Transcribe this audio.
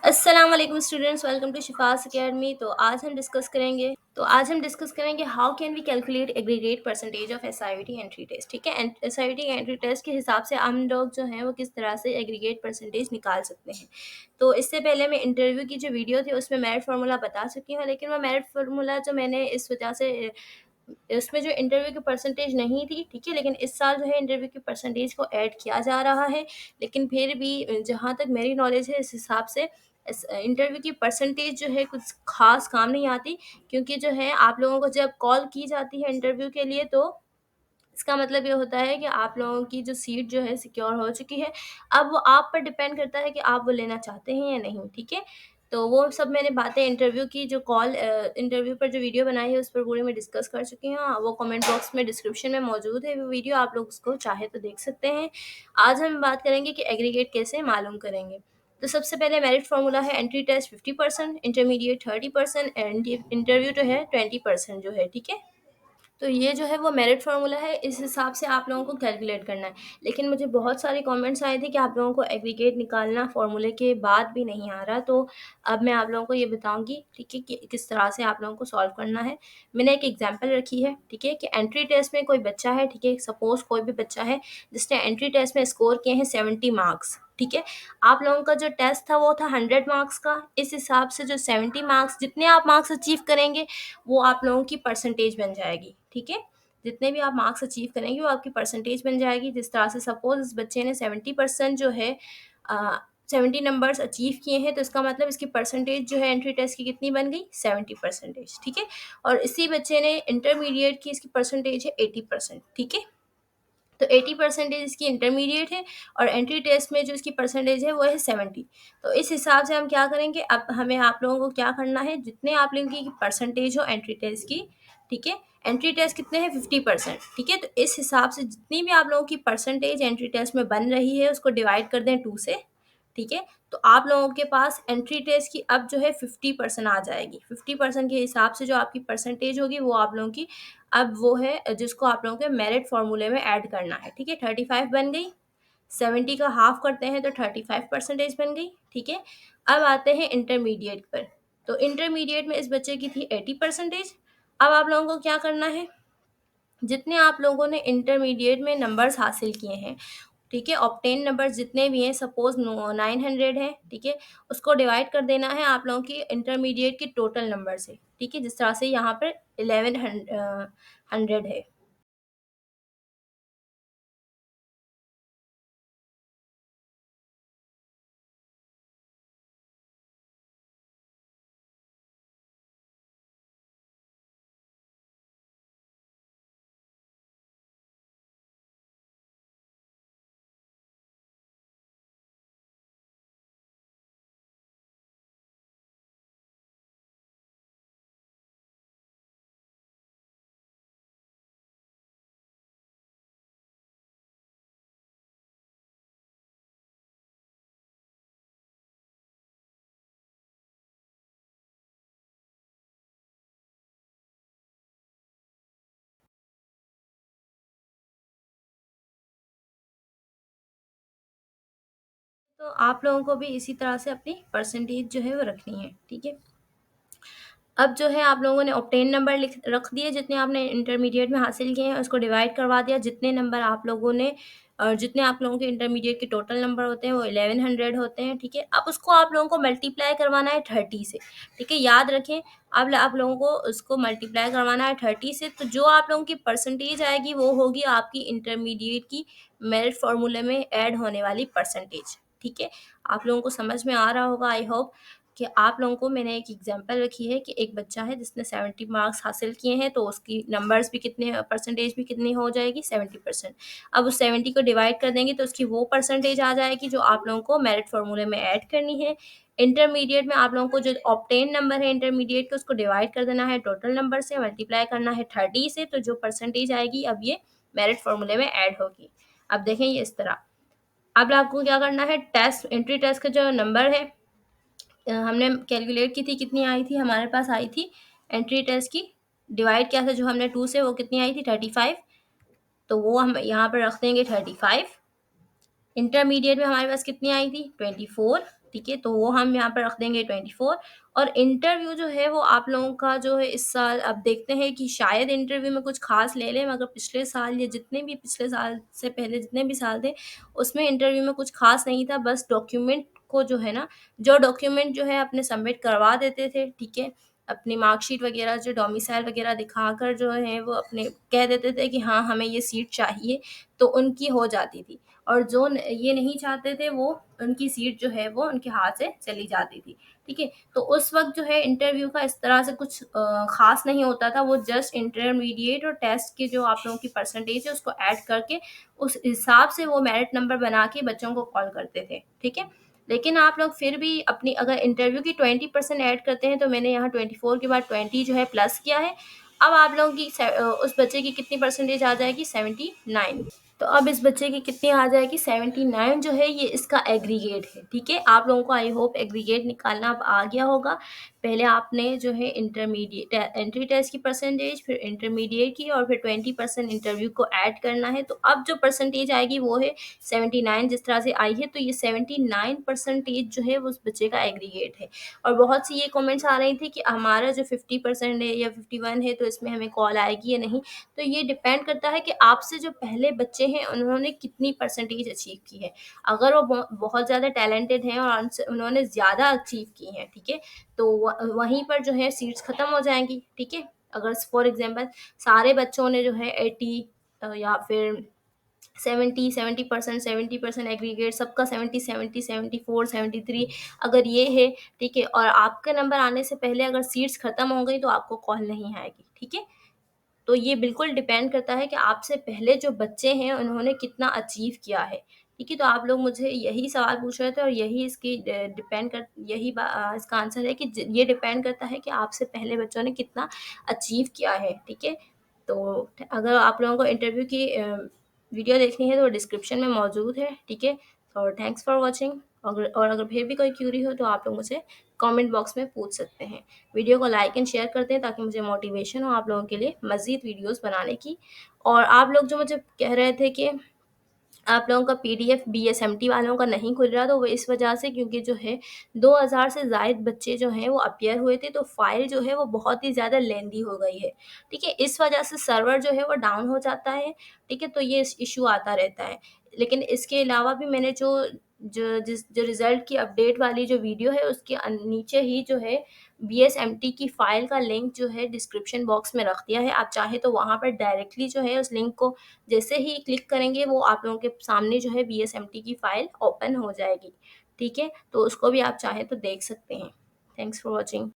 अस्सलाम वालेकुम students, welcome to Shifa's academy. तो आज हम डिस्कस करेंगे how can we calculate aggregate percentage of SIT entry test. ठीक है, एसआईटी एंट्री टेस्ट के हिसाब से हम लोग जो हैं वो किस तरह से एग्रीगेट परसेंटेज निकाल सकते हैं। तो इससे पहले मैं इंटरव्यू की जो वीडियो थी उसमें मेरिट फार्मूला बता चुकी हूँ, लेकिन वो मेरिट फार्मूला जो मैंने इस वजह से उसमें जो इंटरव्यू की परसेंटेज नहीं थी, ठीक है, लेकिन इस साल जो है इंटरव्यू की परसेंटेज को ऐड किया जा रहा है। लेकिन फिर भी जहाँ तक मेरी नॉलेज है इस हिसाब से इस इंटरव्यू की परसेंटेज जो है कुछ खास काम नहीं आती, क्योंकि जो है आप लोगों को जब कॉल की जाती है इंटरव्यू के लिए तो इसका मतलब ये होता है कि आप लोगों की जो सीट जो है सिक्योर हो चुकी है। अब वो आप पर डिपेंड करता है कि आप वो लेना चाहते हैं या नहीं, ठीक है। तो वो सब मैंने बातें इंटरव्यू की जो इंटरव्यू पर जो वीडियो बनाई है उस पर पूरे मैं डिस्कस कर चुकी हूँ। वो कमेंट बॉक्स में डिस्क्रिप्शन में मौजूद है वो वीडियो, आप लोग उसको चाहे तो देख सकते हैं। आज हम बात करेंगे कि एग्रीगेट कैसे मालूम करेंगे। तो सबसे पहले मेरिट फार्मूला है entry test 50%, intermediate 30% and interview जो है 20% जो है, ठीक है। तो ये जो है वो मेरिट फार्मूला है, इस हिसाब से आप लोगों को कैलकुलेट करना है। लेकिन मुझे बहुत सारे कमेंट्स आए थे कि आप लोगों को एग्रीगेट निकालना फार्मूले के बाद भी नहीं आ रहा, तो अब मैं आप लोगों को ये बताऊंगी, ठीक है, कि किस तरह से आप लोगों को सॉल्व करना है। मैंने एक एग्जांपल रखी है, ठीक है, कि एंट्री टेस्ट में कोई बच्चा है, ठीक है, सपोज कोई भी बच्चा है जिसने एंट्री टेस्ट में स्कोर किए हैं 70 मार्क्स, ठीक है। आप लोगों का जो टेस्ट था वो था 100 मार्क्स का। इस हिसाब से जो 70 मार्क्स, जितने आप मार्क्स अचीव करेंगे वो आप लोगों की परसेंटेज बन जाएगी, ठीक है। जितने भी आप मार्क्स अचीव करेंगे वो आपकी परसेंटेज बन जाएगी। जिस तरह से सपोज इस बच्चे ने 70% जो है 70 नंबर्स अचीव किए हैं, तो इसका मतलब इसकी परसेंटेज जो है एंट्री टेस्ट की कितनी बन गई, 70%, ठीक है। और इसी बच्चे ने इंटरमीडिएट की, इसकी परसेंटेज है 80%, ठीक है। तो 80% इसकी इंटरमीडिएट है और एंट्री टेस्ट में जो इसकी परसेंटेज है वो है 70। तो इस हिसाब से हम क्या करेंगे, अब हमें आप लोगों को क्या करना है, जितने आप लोगों की परसेंटेज हो एंट्री टेस्ट की, ठीक है, एंट्री टेस्ट कितने हैं 50%, ठीक है। तो इस हिसाब से जितनी भी आप लोगों की परसेंटेज एंट्री टेस्ट में बन रही है उसको डिवाइड कर दें 2 से, ठीक है। तो आप लोगों के पास एंट्री टेस्ट की अब जो है 50% आ जाएगी। 50% के हिसाब से जो आपकी परसेंटेज होगी वो आप लोगों की अब वो है जिसको आप लोगों के मेरिट फॉर्मूले में ऐड करना है, ठीक है। 35 बन गई, 70 का हाफ करते हैं तो 35% बन गई, ठीक है। अब आते हैं इंटरमीडिएट पर। तो इंटरमीडिएट में इस बच्चे की थी 80%। अब आप लोगों को क्या करना है, जितने आप लोगों ने इंटरमीडिएट में नंबर्स हासिल किए हैं, ठीक है, ऑब्टेन नंबर्स जितने भी हैं, सपोज 900 है, ठीक है, उसको डिवाइड कर देना है आप लोगों की इंटरमीडिएट की टोटल नंबर से, ठीक है, जिस तरह से यहाँ पर 1100 है। तो आप लोगों को भी इसी तरह से अपनी परसेंटेज जो है वो रखनी है, ठीक है। अब जो है आप लोगों ने ऑब्टेन नंबर लिख रख दिए, जितने आपने इंटरमीडिएट में हासिल किए हैं उसको डिवाइड करवा दिया, जितने नंबर आप लोगों ने और जितने आप लोगों के इंटरमीडिएट के टोटल नंबर होते हैं वो 1100 होते हैं, ठीक है। अब उसको आप लोगों को मल्टीप्लाई करवाना है 30 से, ठीक है, याद रखें। अब आप लोगों को उसको मल्टीप्लाई करवाना है 30 से, तो जो आप लोगों की परसेंटेज आएगी वो होगी आपकी इंटरमीडिएट की मेरिट फार्मूले में ऐड होने वाली परसेंटेज, ठीक है। आप लोगों को समझ में आ रहा होगा, आई होप कि आप लोगों को मैंने एक एग्जांपल रखी है कि एक बच्चा है जिसने 70 मार्क्स हासिल किए हैं, तो उसकी नंबर्स भी कितने, परसेंटेज भी कितनी हो जाएगी, 70%। अब उस 70 को डिवाइड कर देंगे तो उसकी वो परसेंटेज आ जाएगी जो आप लोगों को मेरिट फार्मूले में ऐड करनी है। इंटरमीडिएट में आप लोगों को जो ऑब्टेन नंबर है इंटरमीडिएट के उसको डिवाइड कर देना है टोटल नंबर से, मल्टीप्लाई करना है 30 से, तो जो परसेंटेज आएगी अब ये मेरिट फार्मूले में ऐड होगी। अब देखें ये इस तरह। अब आपको क्या करना है, टेस्ट एंट्री टेस्ट का जो नंबर है हमने कैलकुलेट की थी, कितनी आई थी हमारे पास, आई थी एंट्री टेस्ट की, डिवाइड किया था जो हमने 2 से, वो कितनी आई थी 35। तो वो हम यहाँ पर रख देंगे 35। इंटरमीडिएट में हमारे पास कितनी आई थी 24, ठीक है? तो वो हम यहाँ पर रख देंगे 24। और इंटरव्यू जो है वो आप लोगों का जो है इस साल अब देखते हैं कि शायद इंटरव्यू में कुछ ख़ास ले लें, मगर पिछले साल या जितने भी पिछले साल से पहले जितने भी साल थे, उसमें इंटरव्यू में कुछ ख़ास नहीं था। बस डॉक्यूमेंट को जो है ना, जो डॉक्यूमेंट जो है अपने सबमिट करवा देते थे, ठीक है? अपनी मार्कशीट वग़ैरह जो डोमिसाइल वग़ैरह दिखाकर जो है वो अपने कह देते थे कि हाँ, हमें ये सीट चाहिए, तो उनकी हो जाती थी। और जो ये नहीं चाहते थे वो उनकी सीट जो है वो उनके हाथ से चली जाती थी, ठीक है? तो उस वक़्त जो है इंटरव्यू का इस तरह से कुछ ख़ास नहीं होता था, वो जस्ट इंटरमीडिएट और टेस्ट के जो आप लोगों की परसेंटेज है उसको ऐड करके उस हिसाब से वो मेरिट नंबर बना के बच्चों को कॉल करते थे, ठीक है? लेकिन आप लोग फिर भी अपनी अगर इंटरव्यू की 20% ऐड करते हैं, तो मैंने यहाँ 24 के बाद 20 जो है प्लस किया है। अब आप लोगों की उस बच्चे की कितनी परसेंटेज आ जाएगी? 79। तो अब इस बच्चे की कितनी आ जाएगी? 79 जो है ये इसका एग्रीगेट है, ठीक है? आप लोगों को आई होप एग्रीगेट निकालना अब आ गया होगा। पहले आपने जो है इंटरमीडिएट एंट्री टेस्ट की परसेंटेज, फिर इंटरमीडिएट की, और फिर 20% इंटरव्यू को ऐड करना है। तो अब जो परसेंटेज आएगी वो है 79, जिस तरह से आई है। तो ये 79 परसेंटेज जो है वो उस बच्चे का एग्रीगेट है। और बहुत सी ये कमेंट्स आ रही थी कि हमारा जो 50% है या 51 है, तो इसमें हमें कॉल आएगी या नहीं। तो ये डिपेंड करता है कि आपसे जो पहले बच्चे हैं उन्होंने कितनी परसेंटेज अचीव की है। अगर वो बहुत ज़्यादा टैलेंटेड हैं और उन्होंने ज़्यादा अचीव की हैं, ठीक है? तो वहीं पर जो है सीट्स ख़त्म हो जाएँगी, ठीक है? अगर फॉर एग्ज़ाम्पल सारे बच्चों ने जो है 80 या फिर 70% 70% एग्रीगेट सबका 70, 70, 74, 73 अगर ये है, ठीक है? और आपका नंबर आने से पहले अगर सीट्स ख़त्म हो गई तो आपको कॉल नहीं आएगी, ठीक है? तो ये बिल्कुल डिपेंड करता है कि आपसे पहले जो बच्चे हैं उन्होंने कितना अचीव किया है, ठीक है? तो आप लोग मुझे यही सवाल पूछ रहे थे और यही इसकी डिपेंड कर यही इसका आंसर है कि ये डिपेंड करता है कि आपसे पहले बच्चों ने कितना अचीव किया है, ठीक है? तो अगर आप लोगों को इंटरव्यू की वीडियो देखनी है तो डिस्क्रिप्शन में मौजूद है, ठीक है? और थैंक्स फॉर वॉचिंग। अगर फिर भी कोई क्यूरी हो तो आप लोग मुझे कमेंट बॉक्स में पूछ सकते हैं। वीडियो को लाइक एंड शेयर करते हैं ताकि मुझे मोटिवेशन हो आप लोगों के लिए मज़ीद वीडियोस बनाने की। और आप लोग जो मुझे कह रहे थे कि आप लोगों का पीडीएफ बीएसएमटी वालों का नहीं खुल रहा, तो वो इस वजह से क्योंकि जो है 2000 से ज़ायद बच्चे जो हैं वो अपीयर हुए थे, तो फ़ाइल जो है वो बहुत ही ज़्यादा लेंदी हो गई है, ठीक है? इस वजह से सर्वर जो है वो डाउन हो जाता है, ठीक है? तो ये इश्यू आता रहता है। लेकिन इसके अलावा भी मैंने जो रिज़ल्ट की अपडेट वाली जो वीडियो है उसके नीचे ही जो है बीएसएमटी की फ़ाइल का लिंक जो है डिस्क्रिप्शन बॉक्स में रख दिया है। आप चाहें तो वहाँ पर डायरेक्टली जो है उस लिंक को जैसे ही क्लिक करेंगे वो आप लोगों के सामने जो है बीएसएमटी की फ़ाइल ओपन हो जाएगी, ठीक है? तो उसको भी आप चाहें तो देख सकते हैं। Thanks for watching.